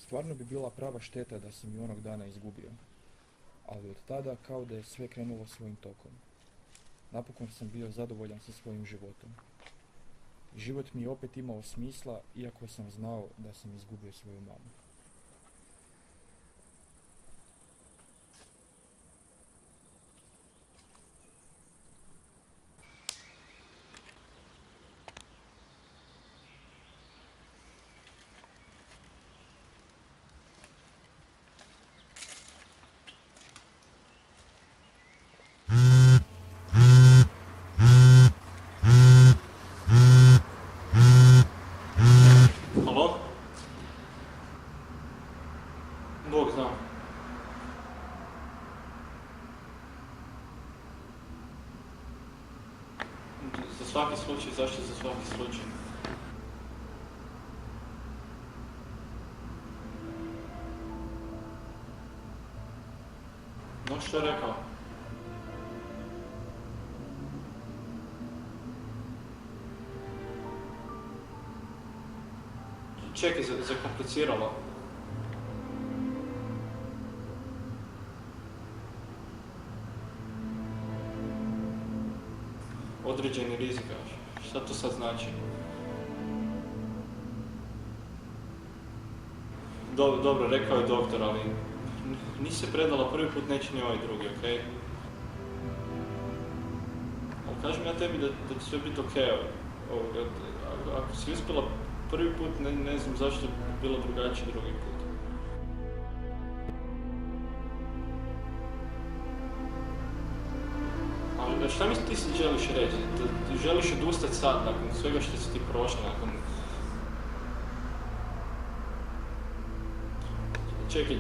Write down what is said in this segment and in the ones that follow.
Stvarno bi bila prava šteta da sam ju onog dana izgubio, ali od tada kao da je sve krenulo svojim tokom. Napokon sam bio zadovoljan sa svojim životom. Život mi je opet imao smisla, iako sam znao da sam izgubio svoju mamu. Halo? Bog zna. Za svaki slučaj, zašto za svaki slučaj? No što je rekao? Čekaj, zakompliciralo. Određeni rizik, šta to sad znači? Dobro, rekao je doktor, ali nisi se predala prvi put, neće ni ovaj drugi, okej? Ali kažem ja tebi da će sve biti okej. Ako si uspjela prvi put, ne znam zašto je bilo drugačije drugi put. Ali šta mi ti si želiš reći? Da želiš odustati sad, nakon svega što si ti prošla, nakon... Čekaj,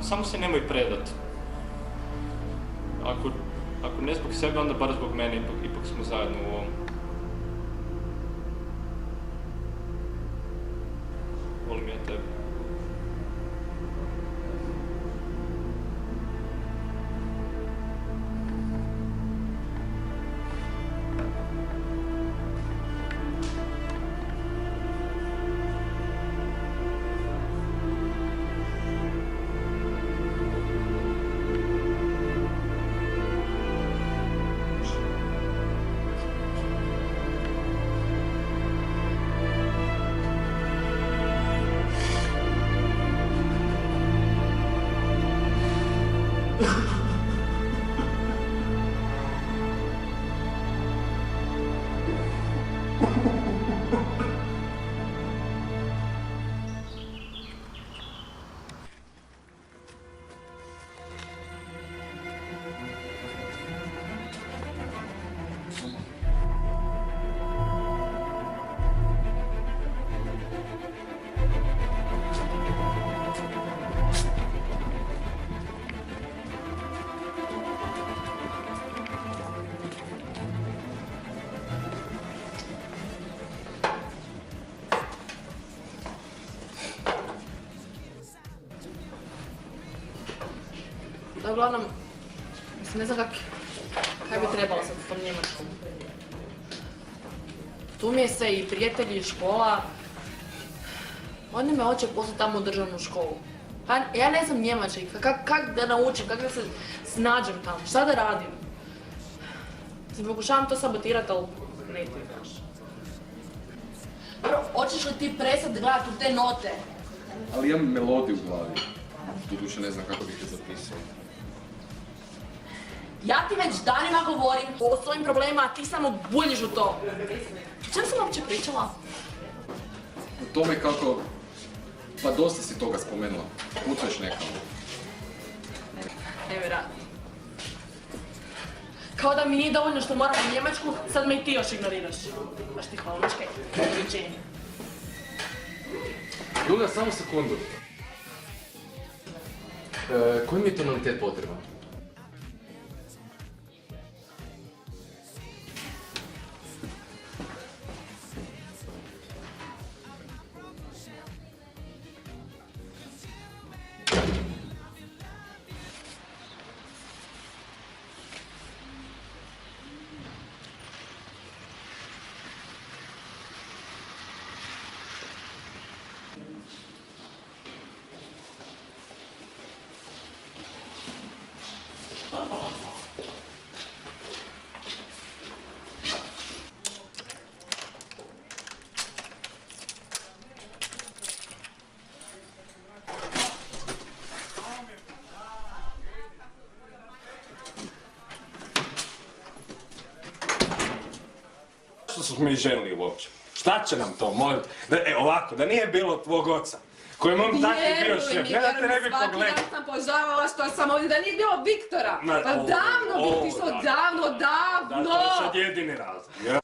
samo se nemoj predat. Ako ne zbog sebe, onda bar zbog mene, ipak smo zajedno u ovom. Volim ja tebe. Da, uglavnom, mislim, ne znam kaj bi trebalo sad s tom Njemačkom. Tu mi je se i prijatelji i škola. Oni me hoće poslati tamo u državnu školu. Pa ja ne znam njemački, kak da naučim, kak da se snađem tamo, šta da radim? Pokušavam to sabotirati, ali ne ti znaš. Dobro, hoćeš li ti prestati gledati u te note? Ali imam melodiju u glavi. Doduše ne znam kako bih je zapisao. Ja ti već danima govorim o svojim problemima, a ti samo buljiš u to. O čem sam uopće pričala? O tome kako... Pa dosta si toga spomenula. Pucaš nekako. Nevjerojatno. Kao da mi nije dovoljno što moram u Njemačku, sad me i ti još ignoriraš. Baš ti hvala, mačkaj. Pričenje. Julija, samo sekundu. Koji mi je tonalitet potreban? Što smo mi ženili uopće? Šta će nam to, molim te? Ovako, da nije bilo tvog oca, koji mom takvi bio šef, ne da te ne bi pogledao. Svaki dan sam požavala što sam ovdje, da nije bilo Viktora. Pa davno bi išlo, davno. Da, to je sad jedini razlog.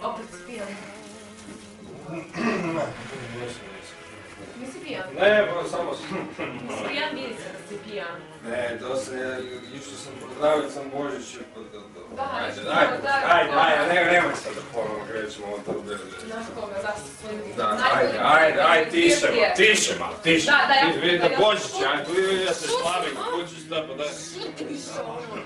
Opet si pijan. Nisi pijan? Ne, pa samo Nisi pijan, vidi se da si pijan. Ne, to sam ja, išao sam pod zdravicom Božiću, nemoj sad da ponovno krećemo od tog dela. Znaš koga, zašto svojim... Ajde, tiše malo. Da, ja... Vidi da Božić, ajde, tu vidi da se slavim, kućiš da, pa daj. Šuti više ono.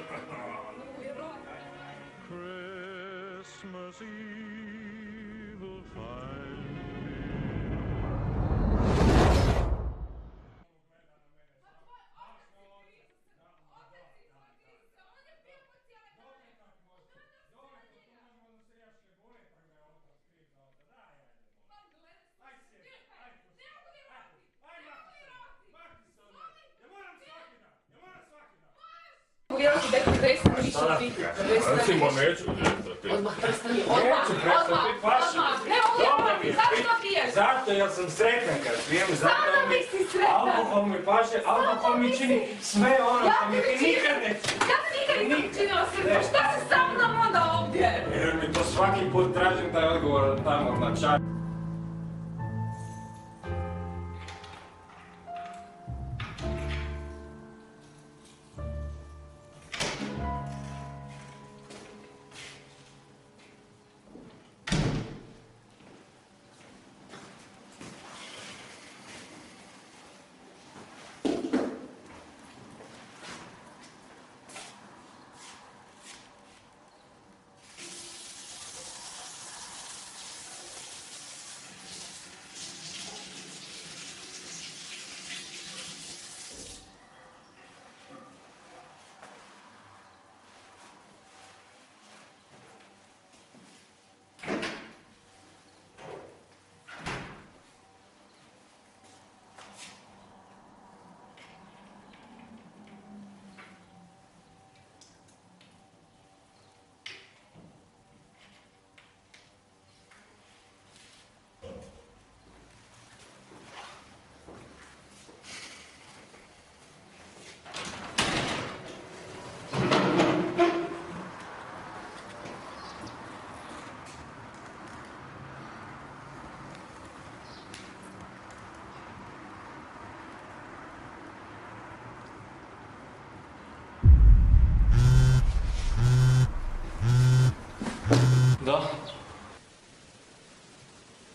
Vjerujem da ti prestane više piti. Recimo, neću djeca. Odmah prestani, odmah. Ne mogu ja, zašto piješ? Zato jer sam sretan kad pijem, zato Sada mi nisi sretan. alkohol mi paše, alkohol mi čini sve ono što mi ti nikad ne čini. Ja ti nikad nisam činila sve, pa šta si sa mnom onda ovdje? Jer mi to svaki put tražim taj odgovor tamo na čaj.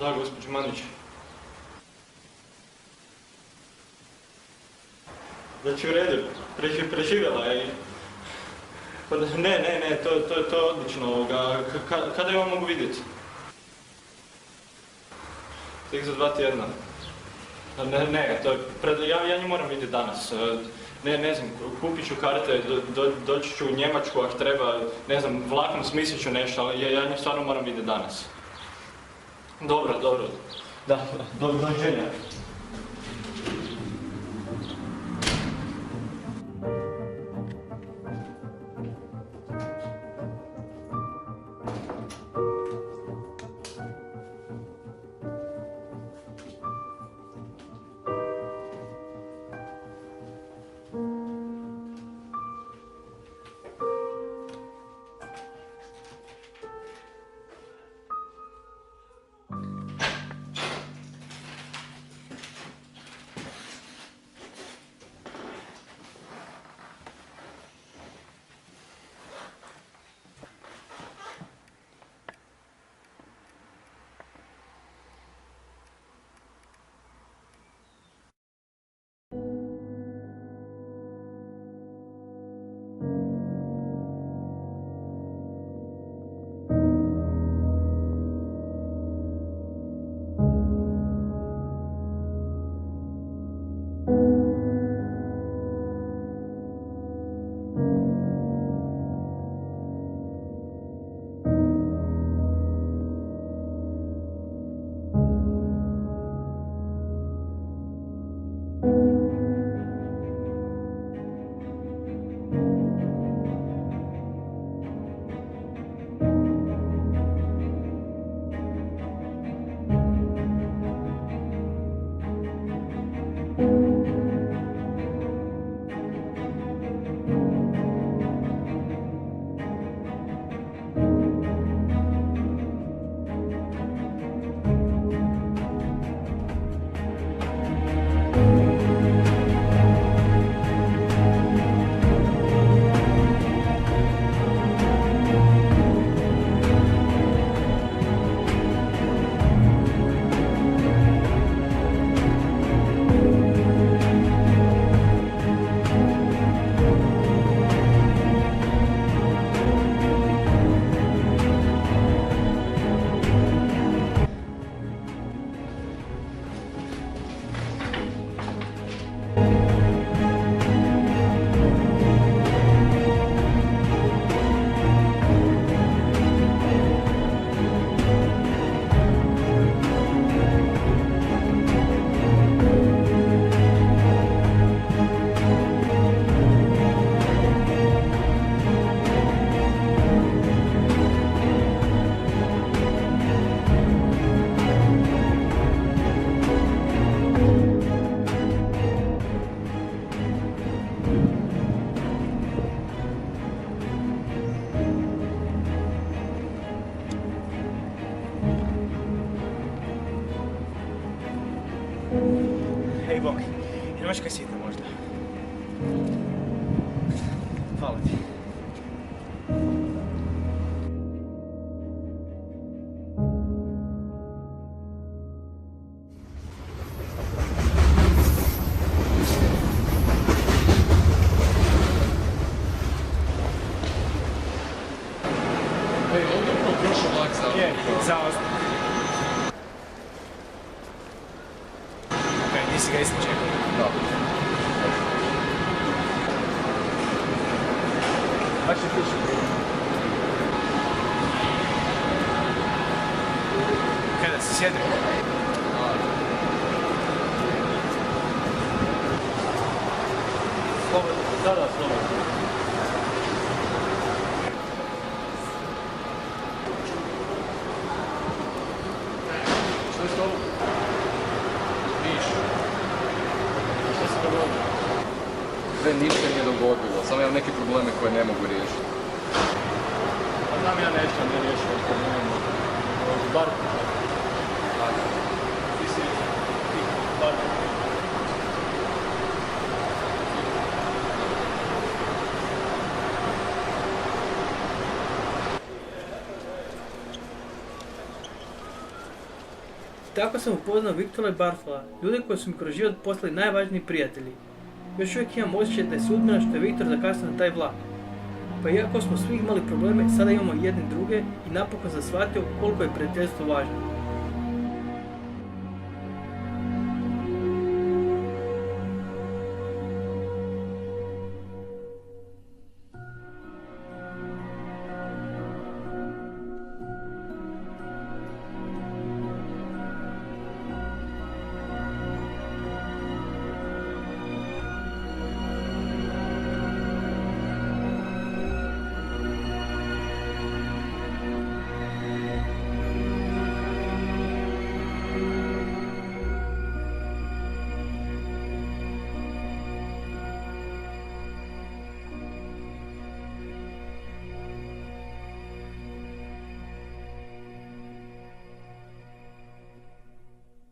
Da, gospođo Manić. Znači u redu, preživjela je i... Pa ne, to je odlično. Kada je ovo mogu vidjeti? Tek za 2 tjedna. Ne, ja nju moram vidjeti danas. Ne znam, kupit ću karte, doći ću u Njemačku ako treba, ne znam, vlakom smislit ću nešto, ali ja nju stvarno moram vidjeti danas. Dobro. Da, doviđenja. Hej Bog, imaš kaj sitno možda? Hvala ti. Hej, ovdje je upravo prošao vlak za... Je, zaostao. Okej, nisi ga isto čekao. Da. Baš je piše. Kada si sjedio? Slobodno. Da, slobodno. Što je s tobom? Viš. Što se dogodilo? Sve ništa nije dogodilo, samo imam neke probleme koje ne mogu riješiti. Pa znam ja nešto ne riješio problema. Bar... Ti si... Bar... tako sam upoznao Viktora i Barthola, ljude koji su mi kroz život postali najvažniji prijatelji. Još uvijek imam osjećaj da je sudbina što je Viktor zakasnio na taj vlak. Pa iako smo svi imali probleme, sada imamo jedni druge i napokon sam shvatio koliko je prijateljstvo važno.